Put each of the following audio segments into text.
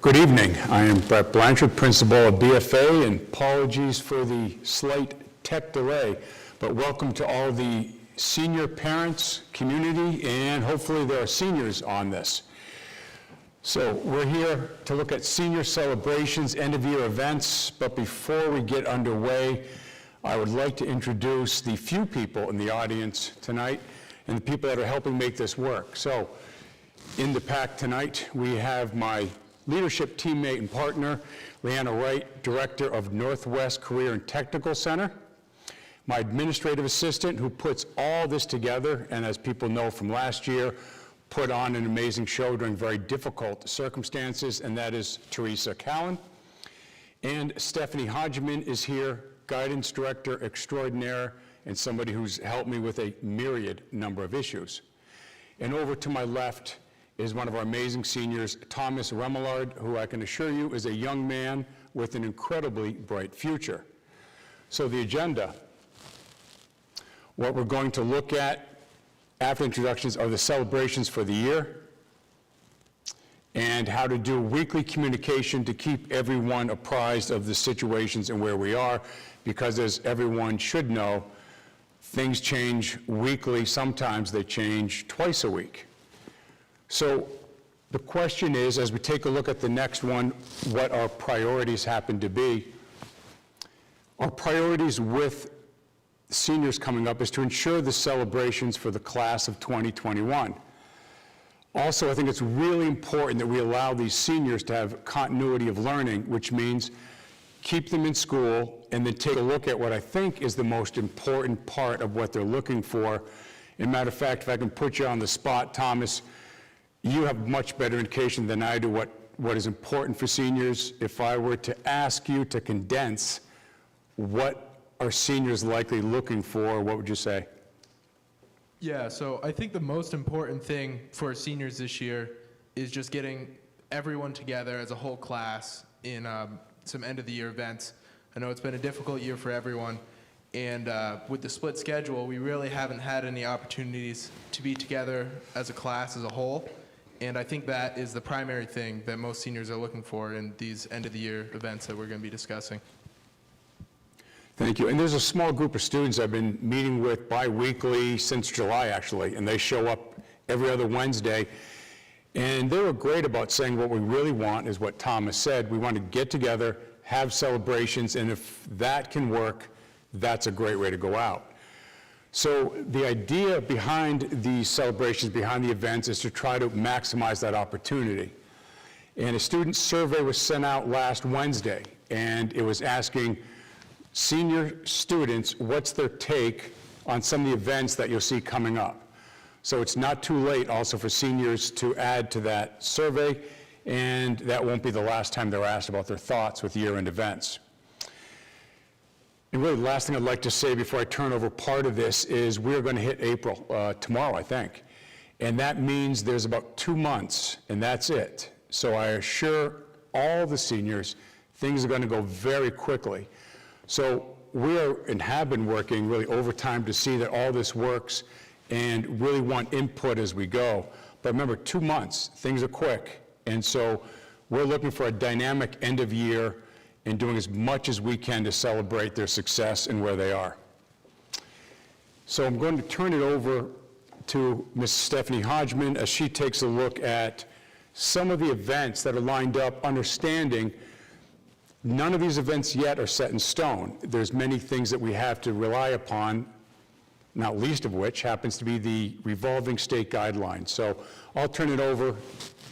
Good evening. I am Brett Blanchard, principal of BFA, and apologies for the slight tech delay, but welcome to all the senior parents, community, and hopefully there are seniors on this. So we're here to look at senior celebrations, end-of-year events, but before we get underway, I would like to introduce the few people in the audience tonight and the people that are helping make this work. So in the pack tonight, we have my leadership teammate and partner, Leanna Wright, Director of Northwest Career and Technical Center, my administrative assistant who puts all this together, and as people know from last year, put on an amazing show during very difficult circumstances, and that is Teresa Cowan. And Stephanie Hodgman is here, Guidance Director Extraordinaire, and somebody who's helped me with a myriad number of issues. And over to my left is one of our amazing seniors, Thomas Remillard, who I can assure you is a young man with an incredibly bright future. So the agenda, what we're going to look at after introductions are the celebrations for the year and how to do weekly communication to keep everyone apprised of the situations and where we are, because as everyone should know, things change weekly, sometimes they change twice a week. So the question is, as we take a look at the next one, what our priorities happen to be. Our priorities with seniors coming up is to ensure the celebrations for the class of 2021. Also, I think it's really important that we allow these seniors to have continuity of learning, which means keep them in school and then take a look at what I think is the most important part of what they're looking for. As a matter of fact, if I can put you on the spot, Thomas, you have much better indication than I do what is important for seniors. If I were to ask you to condense what are seniors likely looking for, what would you say? Yeah, so I think the most important thing for seniors this year is just getting everyone together as a whole class in some end-of-the-year events. I know it's been a difficult year for everyone, and with the split schedule, we really haven't had any opportunities to be together as a class as a whole. And I think that is the primary thing that most seniors are looking for in these end-of-the-year events that we're going to be discussing. Thank you. And there's a small group of students I've been meeting with bi-weekly since July, actually, and they show up every other Wednesday. And they were great about saying what we really want is what Thomas said. We want to get together, have celebrations, and if that can work, that's a great way to go out. So the idea behind these celebrations, behind the events, is to try to maximize that opportunity. And a student survey was sent out last Wednesday, and it was asking senior students what's their take on some of the events that you'll see coming up. So it's not too late also for seniors to add to that survey, and that won't be the last time they're asked about their thoughts with year-end events. And really, the last thing I'd like to say before I turn over part of this is we're going to hit April tomorrow, I think. And that means there's about 2 months, and that's it. So I assure all the seniors things are going to go very quickly. So we are and have been working really overtime to see that all this works and really want input as we go. But remember, 2 months, things are quick. And so we're looking for a dynamic end of year and doing as much as we can to celebrate their success and where they are. So I'm going to turn it over to Ms. Stephanie Hodgman as she takes a look at some of the events that are lined up, understanding none of these events yet are set in stone. There's many things that we have to rely upon, not least of which happens to be the revolving state guidelines. So I'll turn it over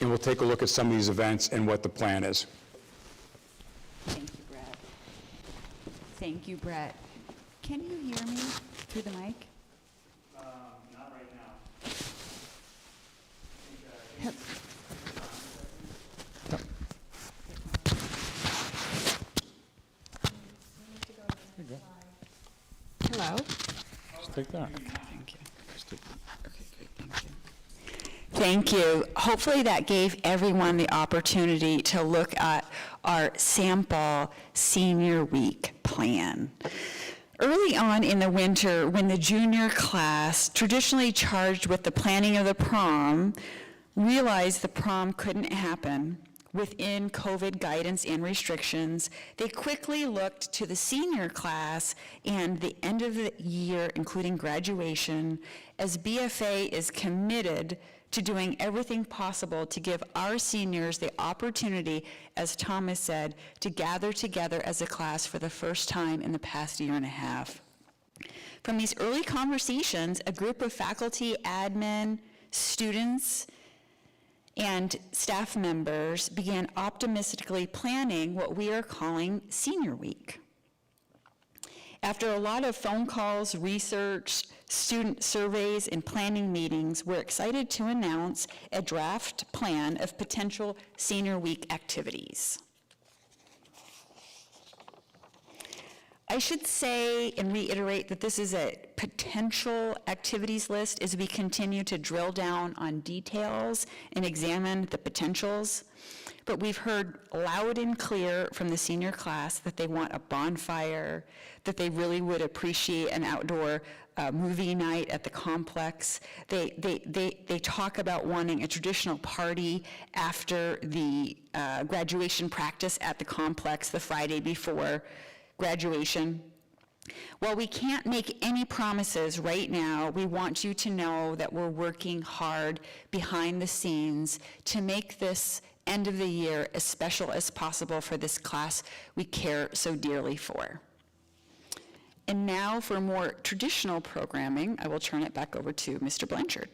and we'll take a look at some of these events and what the plan is. Thank you, Brett. Thank you, Brett. Can you hear me through the mic? Not right now. Hello? Just take that. Thank you. Okay, great, thank you. Thank you. Hopefully that gave everyone the opportunity to look at our sample senior week plan. Early on in the winter, when the junior class, traditionally charged with the planning of the prom, realized the prom couldn't happen, within COVID guidance and restrictions, they quickly looked to the senior class and the end of the year, including graduation, as BFA is committed to doing everything possible to give our seniors the opportunity, as Thomas said, to gather together as a class for the first time in the past year and a half. From these early conversations, a group of faculty, admin, students, and staff members began optimistically planning what we are calling Senior Week. After a lot of phone calls, research, student surveys, and planning meetings, we're excited to announce a draft plan of potential Senior Week activities. I should say and reiterate that this is a potential activities list as we continue to drill down on details and examine the potentials. But we've heard loud and clear from the senior class that they want a bonfire, that they really would appreciate an outdoor movie night at the complex. They talk about wanting a traditional party after the graduation practice at the complex the Friday before graduation. While we can't make any promises right now, we want you to know that we're working hard behind the scenes to make this end of the year as special as possible for this class we care so dearly for. And now for more traditional programming, I will turn it back over to Mr. Blanchard.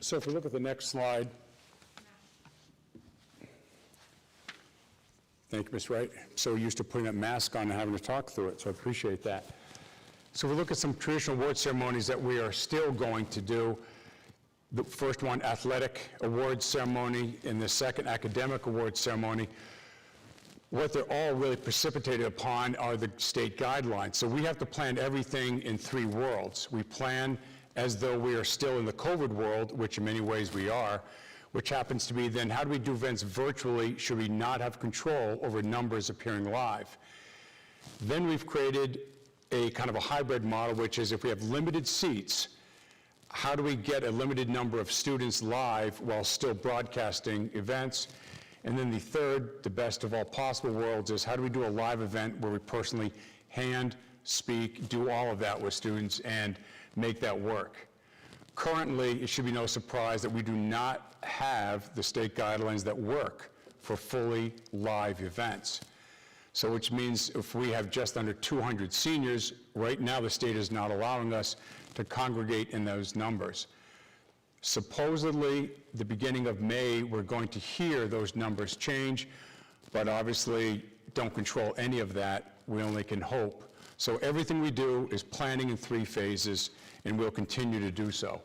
So if we look at the next slide. Thank you, Ms. Wright. So used to putting that mask on and having to talk through it, so I appreciate that. So we look at some traditional award ceremonies that we are still going to do. The first one, athletic awards ceremony, and the second, academic awards ceremony. What they're all really precipitated upon are the state guidelines. So we have to plan everything in three worlds. We plan as though we are still in the COVID world, which in many ways we are, which happens to be then how do we do events virtually should we not have control over numbers appearing live? Then we've created a kind of a hybrid model, which is if we have limited seats, how do we get a limited number of students live while still broadcasting events? And then the third, the best of all possible worlds, is how do we do a live event where we personally hand, speak, do all of that with students and make that work. Currently, it should be no surprise that we do not have the state guidelines that work for fully live events. So which means if we have just under 200 seniors, right now the state is not allowing us to congregate in those numbers. Supposedly, the beginning of May, we're going to hear those numbers change, but obviously don't control any of that. We only can hope. So everything we do is planning in three phases, and we'll continue to do so.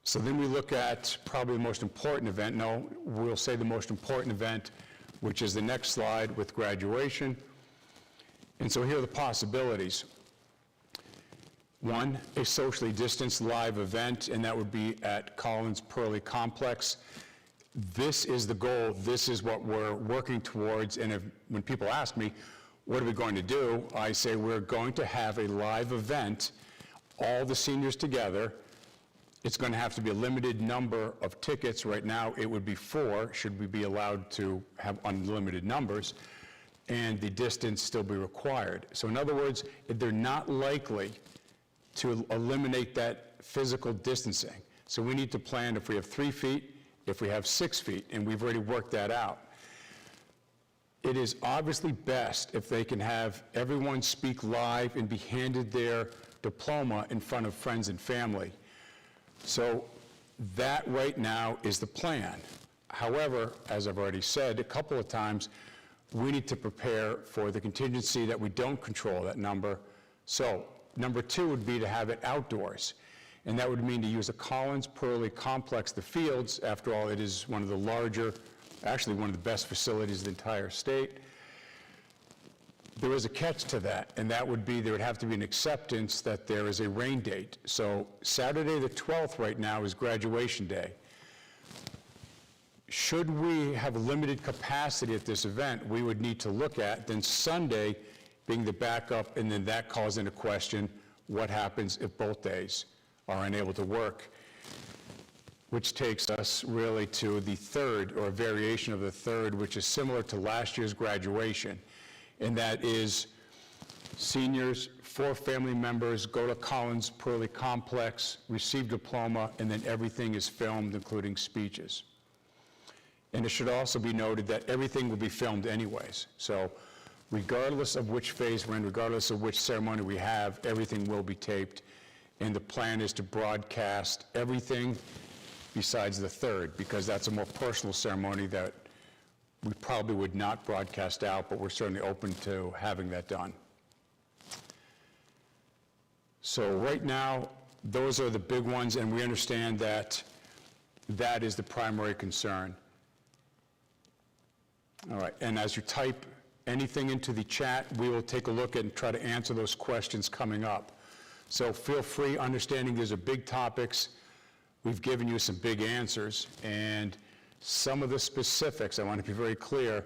So then we look at probably the most important event. No, we'll say the most important event, which is the next slide with graduation. And so here are the possibilities. One, a socially distanced live event, and that would be at Collins Pearly Complex. This is the goal. This is what we're working towards. And when people ask me, what are we going to do? I say we're going to have a live event, all the seniors together. It's going to have to be a limited number of tickets. Right now, it would be 4, should we be allowed to have unlimited numbers, and the distance still be required. So in other words, they're not likely to eliminate that physical distancing. So we need to plan if we have 3 feet, if we have 6 feet, and we've already worked that out. It is obviously best if they can have everyone speak live and be handed their diploma in front of friends and family. So that right now is the plan. However, as I've already said a couple of times, we need to prepare for the contingency that we don't control that number. So number 2 would be to have it outdoors. And that would mean to use a Collins Pearly Complex, the fields. After all, it is one of the larger, actually one of the best facilities in the entire state. There is a catch to that, and that would be there would have to be an acceptance that there is a rain date. So Saturday the 12th right now is graduation day. should we have limited capacity at this event, we would need to look at, then Sunday being the backup, and then that calls into question what happens if both days are unable to work, which takes us really to the third, or a variation of the third, which is similar to last year's graduation, and that is seniors, 4 family members go to Collins Pearly Complex, receive diploma, and then everything is filmed, including speeches. And it should also be noted that everything will be filmed anyways. So regardless of which phase we're in, regardless of which ceremony we have, everything will be taped. And the plan is to broadcast everything besides the third, because that's a more personal ceremony that we probably would not broadcast out, but we're certainly open to having that done. So right now, those are the big ones, and we understand that that is the primary concern. All right, and as you type anything into the chat, we will take a look at and try to answer those questions coming up. So feel free, understanding these are big topics. We've given you some big answers, and some of the specifics, I want to be very clear,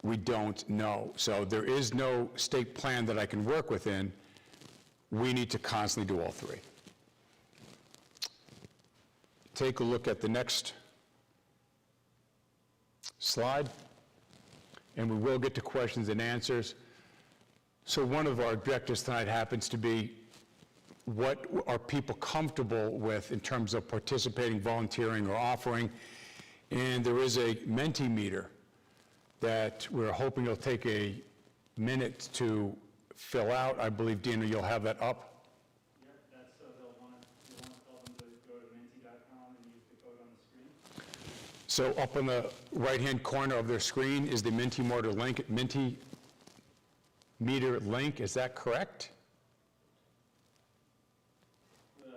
we don't know. So there is no state plan that I can work within. We need to constantly do all three. Take a look at the next slide, and we will get to questions and answers. So one of our objectives tonight happens to be, what are people comfortable with in terms of participating, volunteering, or offering? And there is a Mentimeter that we're hoping you'll take a minute to fill out. I believe, Dina, you'll have that up. Yep, that's so you'll want to tell them to go to menti.com and use the code on the screen. So up on the right-hand corner of their screen is the Mentimeter link. Is that correct? The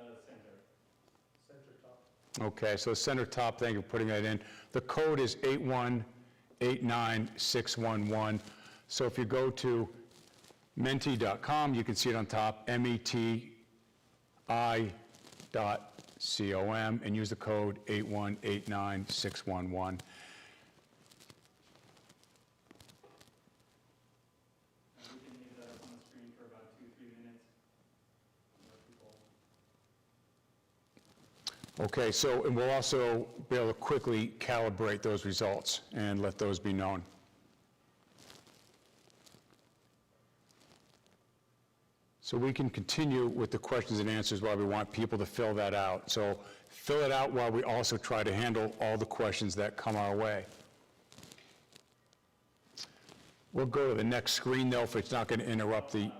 center top. Okay, so center top, thank you for putting that in. The code is 8189611. So if you go to menti.com, you can see it on top, meti.com, and use the code 8189611. And we can leave that up on the screen for about 2-3 minutes. Let people Okay, so, and we'll also be able to quickly calibrate those results and let those be known. So we can continue with the questions and answers while we want people to fill that out. So fill it out while we also try to handle all the questions that come our way. We'll go to the next screen, though, if it's not going to interrupt the...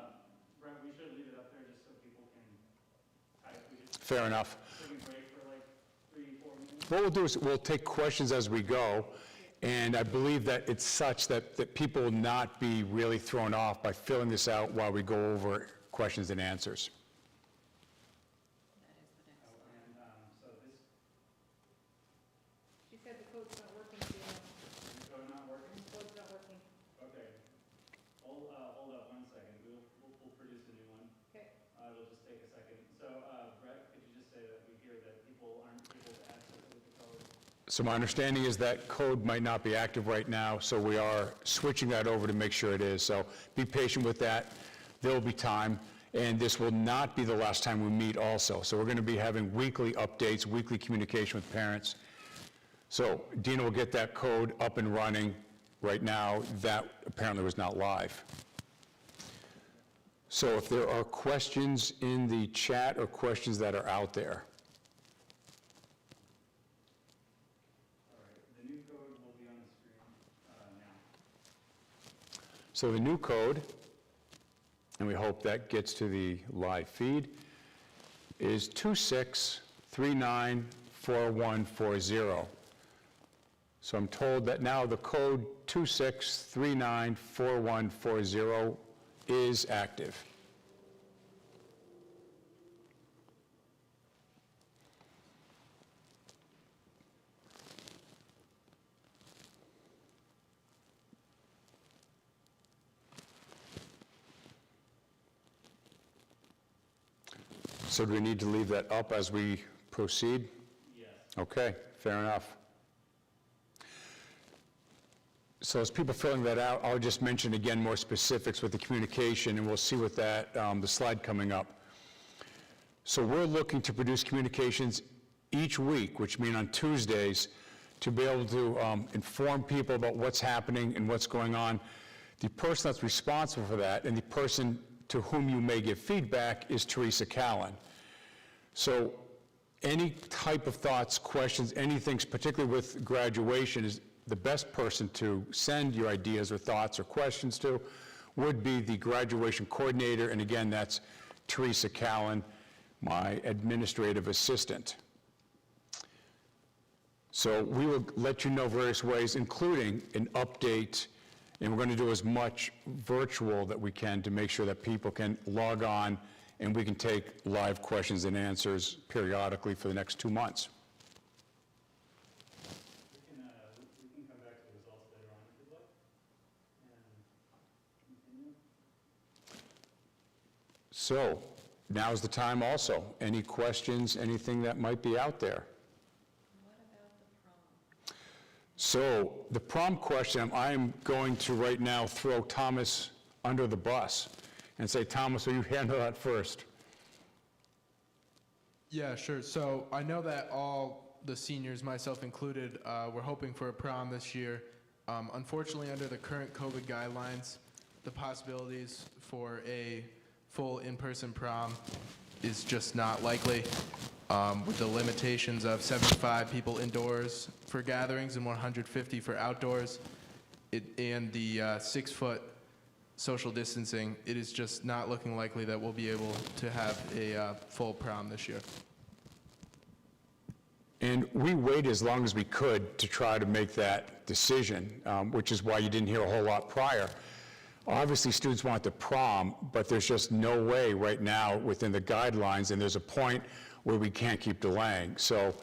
Brent, we should leave it up there just so people can type. We just Fair enough. take a break for like 3-4 minutes. What we'll do is we'll take questions as we go, and I believe that it's such that people will not be really thrown off by filling this out while we go over questions and answers. And so this She said the code's not working, Dina. is code not working? The code's not working. Okay. Hold up 1 second. We'll produce a new one. Okay. It'll just take a second. So Brett, could you just say that we hear that people aren't able to access it with the code? So my understanding is that code might not be active right now, so we are switching that over to make sure it is. So be patient with that. There will be time, and this will not be the last time we meet also. So we're going to be having weekly updates, weekly communication with parents. So Dina will get that code up and running right now. That apparently was not live. So if there are questions in the chat or questions that are out there. All right. The new code will be on the screen now. So the new code, and we hope that gets to the live feed, is 26394140. So I'm told that now the code 26394140 is active. So do we need to leave that up as we proceed? Yes. Okay, fair enough. So as people filling that out, I'll just mention again more specifics with the communication, and we'll see with that, the slide coming up. So we're looking to produce communications each week, which mean on Tuesdays, to be able to inform people about what's happening and what's going on. The person that's responsible for that and the person to whom you may give feedback is Teresa Callan. So any type of thoughts, questions, anything, particularly with graduation, is the best person to send your ideas or thoughts or questions to would be the graduation coordinator, and again, that's Teresa Callan, my administrative assistant. So we will let you know various ways, including an update, and we're going to do as much virtual that we can to make sure that people can log on and we can take live questions and answers periodically for the next 2 months. We can come back to the results later on if you'd like, and continue. So now's the time also. Any questions, anything that might be out there? So the prom question, I'm going to right now throw Thomas under the bus and say, Thomas, will you handle that first? Yeah, sure. So I know that all the seniors, myself included, were hoping for a prom this year. Unfortunately, under the current COVID guidelines, the possibilities for a full in-person prom is just not likely. With the limitations of 75 people indoors for gatherings and 150 for outdoors, and the 6-foot social distancing, it is just not looking likely that we'll be able to have a full prom this year. And we waited as long as we could to try to make that decision, which is why you didn't hear a whole lot prior. Obviously, students want the prom, but there's just no way right now within the guidelines, and there's a point where we can't keep delaying. So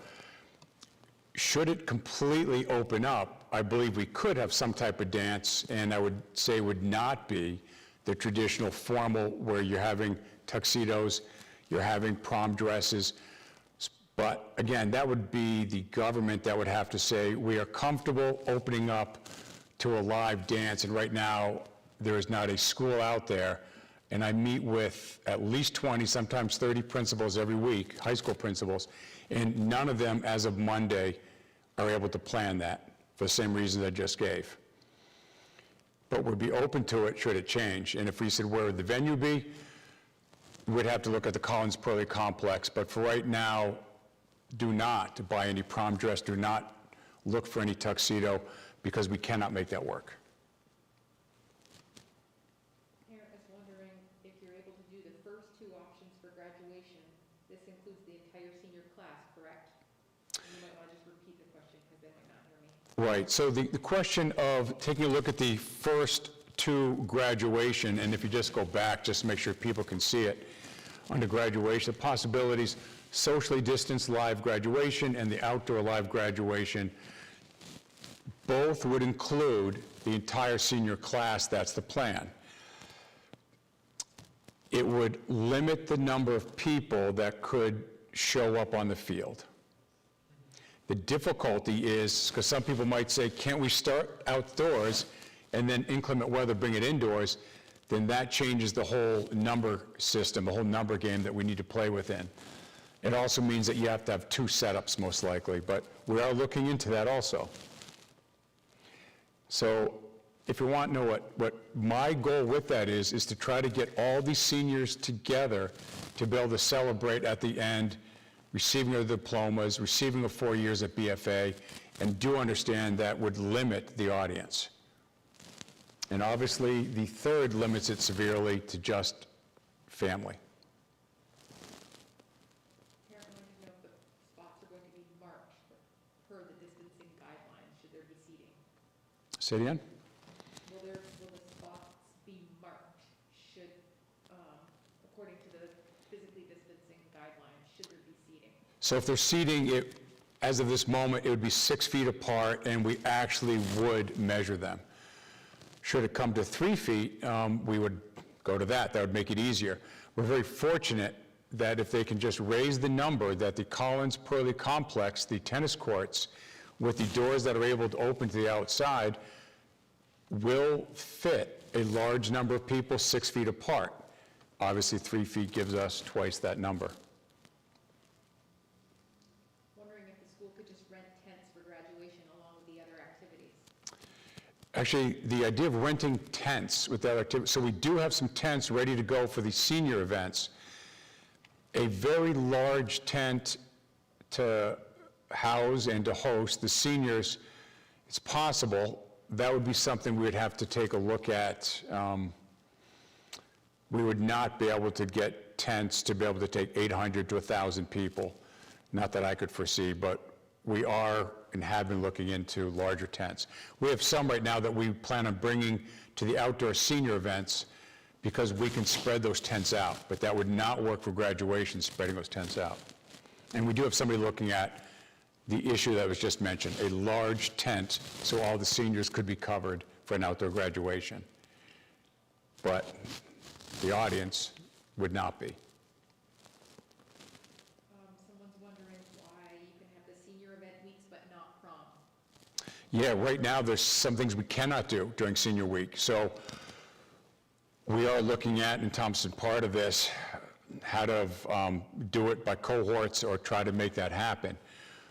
should it completely open up, I believe we could have some type of dance, and I would say would not be the traditional formal where you're having tuxedos, you're having prom dresses. But again, that would be the government that would have to say, we are comfortable opening up to a live dance, and right now, there is not a school out there, and I meet with at least 20, sometimes 30 principals every week, high school principals, and none of them, as of Monday, are able to plan that for the same reasons I just gave. But we'd be open to it should it change. And if we said where would the venue be, we'd have to look at the Collins Pearly Complex. But for right now, do not buy any prom dress, do not look for any tuxedo, because we cannot make that work. Parent is wondering if you're able to do the first two options for graduation. This includes the entire senior class, correct? And you might want to just repeat the question because they might not hear me. Right, so the question of taking a look at the first two graduation, and if you just go back, just to make sure people can see it, under graduation, the possibilities, socially distanced live graduation and the outdoor live graduation, both would include the entire senior class. That's the plan. It would limit the number of people that could show up on the field. The difficulty is, because some people might say, can't we start outdoors and then inclement weather bring it indoors? Then that changes the whole number system, the whole number game that we need to play within. It also means that you have to have two setups most likely, but we are looking into that also. So if you want to know what my goal with that is to try to get all these seniors together to be able to celebrate at the end, receiving their diplomas, receiving the 4 years at BFA, and do understand that would limit the audience. And obviously, the third limits it severely to just family. Parent wanted to know if the spots are going to be marked per the distancing guidelines, should there be seating? Say it again? Will the spots be marked, should, according to the physically distancing guidelines, should there be seating? So if they're seating, as of this moment, it would be 6 feet apart, and we actually would measure them. Should it come to 3 feet, we would go to that. That would make it easier. We're very fortunate that if they can just raise the number, that the Collins Pearly Complex, the tennis courts, with the doors that are able to open to the outside, will fit a large number of people 6 feet apart. Obviously, 3 feet gives us twice that number. Wondering if the school could just rent tents for graduation along with the other activities. Actually, the idea of renting tents with that activity, so we do have some tents ready to go for the senior events. A very large tent to house and to host the seniors, it's possible. That would be something we would have to take a look at. We would not be able to get tents to be able to take 800 to 1,000 people. Not that I could foresee, but we are and have been looking into larger tents. We have some right now that we plan on bringing to the outdoor senior events because we can spread those tents out, but that would not work for graduation, spreading those tents out. And we do have somebody looking at the issue that was just mentioned, a large tent so all the seniors could be covered for an outdoor graduation. But the audience would not be. Someone's wondering why you can have the senior event weeks but not prom. Yeah, right now, there's some things we cannot do during senior week. So we are looking at, and Thompson part of this, how to do it by cohorts or try to make that happen.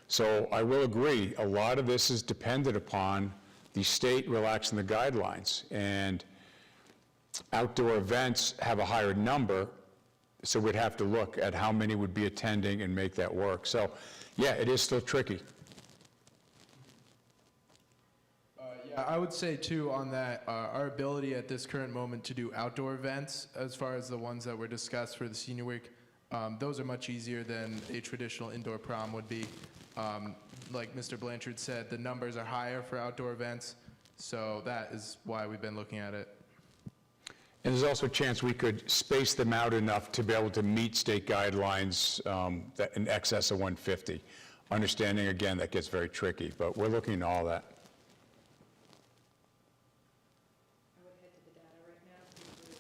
So I will agree, a lot of this is dependent upon the state relaxing the guidelines. And outdoor events have a higher number, so we'd have to look at how many would be attending and make that work. So, yeah, it is still tricky. Yeah, I would say too on that, our ability at this current moment to do outdoor events, as far as the ones that were discussed for the senior week, those are much easier than a traditional indoor prom would be. Like Mr. Blanchard said, the numbers are higher for outdoor events, so that is why we've been looking at it. And there's also a chance we could space them out enough to be able to meet state guidelines that in excess of 150. Understanding, again, that gets very tricky, but we're looking at all that. I would head to the data right now, see if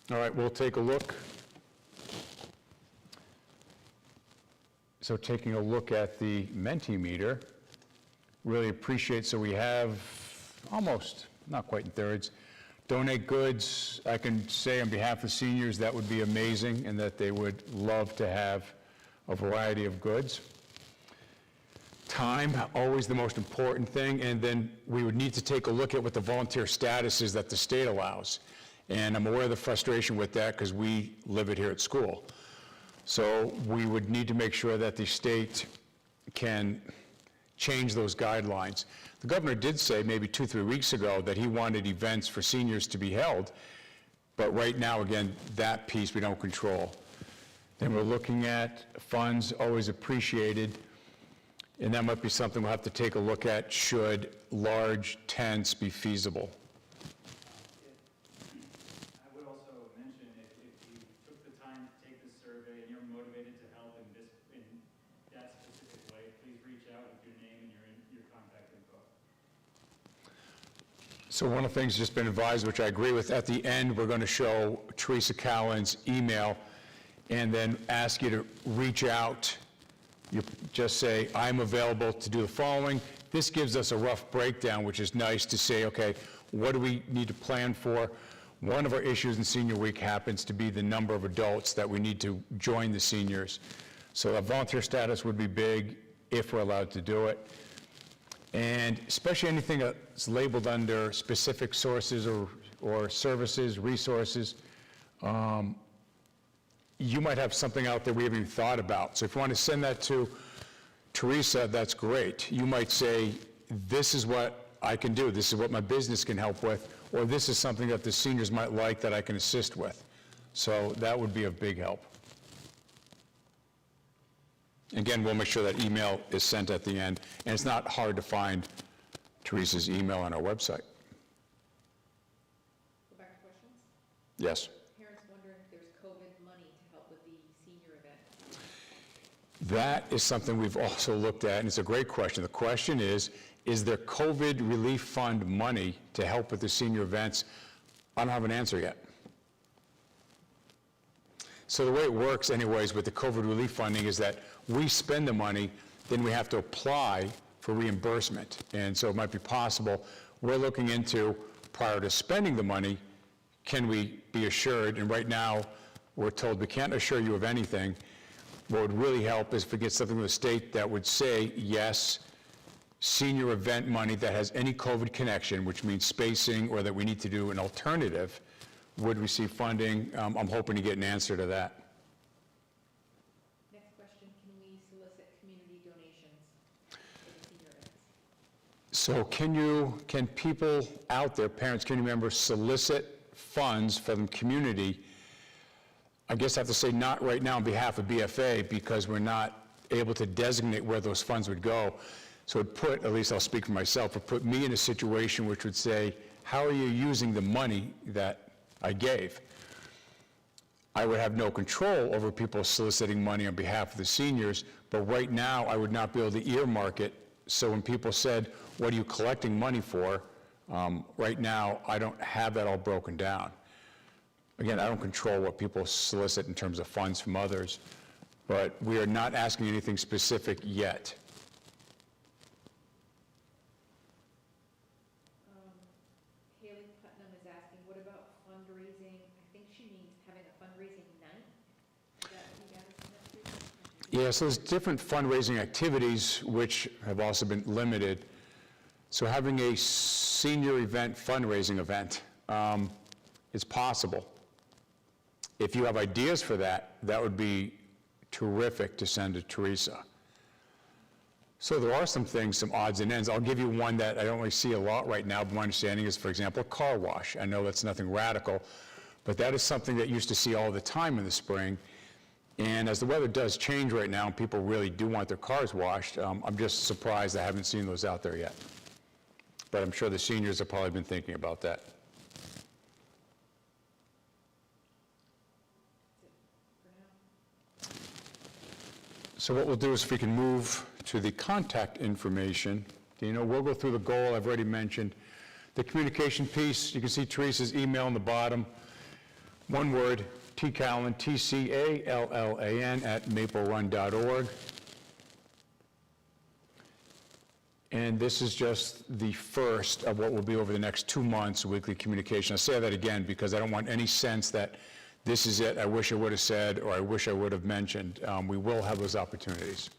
there's All right, we'll take a look. So taking a look at the Mentimeter, really appreciate, so we have almost, not quite in thirds, donate goods. I can say on behalf of seniors that would be amazing and that they would love to have a variety of goods. Time, always the most important thing, and then we would need to take a look at what the volunteer status is that the state allows. And I'm aware of the frustration with that because we live it here at school. So we would need to make sure that the state can change those guidelines. The governor did say maybe 2-3 weeks ago that he wanted events for seniors to be held, but right now, again, that piece we don't control. Then we're looking at funds, always appreciated, and that might be something we'll have to take a look at, should large tents be feasible. I would also mention, if you took the time to take this survey and you're motivated to help in that specific way, please reach out with your name and your contact info. So one of the things just been advised, which I agree with, at the end, we're going to show Teresa Callan's email and then ask you to reach out. You just say, I'm available to do the following. This gives us a rough breakdown, which is nice to say, okay, what do we need to plan for? One of our issues in senior week happens to be the number of adults that we need to join the seniors. So a volunteer status would be big if we're allowed to do it. And especially anything that's labeled under specific sources or services, resources, you might have something out there we haven't even thought about. So if you want to send that to Teresa, that's great. You might say, this is what I can do, this is what my business can help with, or this is something that the seniors might like that I can assist with. So that would be a big help. Again, we'll make sure that email is sent at the end, and it's not hard to find Teresa's email on our website. Go back to questions. Yes. Parents wondering if there's COVID money to help with the senior event. That is something we've also looked at, and it's a great question. The question is there COVID relief fund money to help with the senior events? I don't have an answer yet. So the way it works anyways with the COVID relief funding is that we spend the money, then we have to apply for reimbursement. And so it might be possible, we're looking into prior to spending the money, can we be assured, and right now, we're told we can't assure you of anything. What would really help is if we get something from the state that would say, yes, senior event money that has any COVID connection, which means spacing, or that we need to do an alternative, would receive funding. I'm hoping to get an answer to that. Next question, can we solicit community donations for the senior events? So can people out there, parents, community members, solicit funds from the community? I guess I have to say not right now on behalf of BFA, because we're not able to designate where those funds would go. So it put, at least I'll speak for myself, it put me in a situation which would say, how are you using the money that I gave? I would have no control over people soliciting money on behalf of the seniors, but right now I would not be able to earmark it. So when people said, what are you collecting money for? Right now, I don't have that all broken down. Again, I don't control what people solicit in terms of funds from others, but we are not asking anything specific yet. Haley Putnam is asking, what about fundraising? I think she means having a fundraising night. Is that what you guys are saying? Yeah, so there's different fundraising activities which have also been limited. So having a senior event, fundraising event, is possible. If you have ideas for that, that would be terrific to send to Teresa. So there are some things, some odds and ends. I'll give you one that I don't really see a lot right now, but my understanding is, for example, a car wash. I know that's nothing radical, but that is something that you used to see all the time in the spring. And as the weather does change right now, and people really do want their cars washed, I'm just surprised I haven't seen those out there yet. But I'm sure the seniors have probably been thinking about that. So what we'll do is if we can move to the contact information. Dino, we'll go through the goal I've already mentioned. The communication piece, you can see Teresa's email on the bottom. One word, tcallan, TCALLAN @maplerun.org. And this is just the first of what will be over the next 2 months, weekly communication. I'll say that again because I don't want any sense that this is it, I wish I would have said, or I wish I would have mentioned. We will have those opportunities.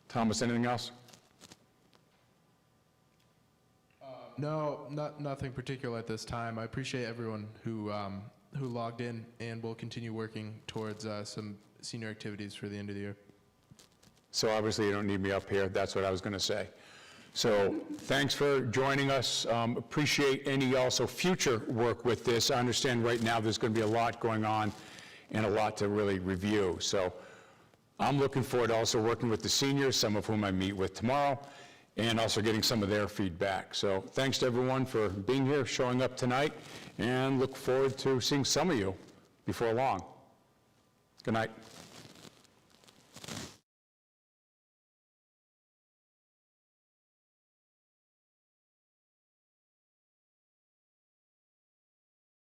Thomas, anything else? No, nothing particular at this time. I appreciate everyone who logged in, and will continue working towards some senior activities for the end of the year. So obviously you don't need me up here, that's what I was going to say. So thanks for joining us. Appreciate any also future work with this. I understand right now there's going to be a lot going on and a lot to really review. So I'm looking forward to also working with the seniors, some of whom I meet with tomorrow, and also getting some of their feedback. So thanks to everyone for being here, showing up tonight, and look forward to seeing some of you before long. Good night.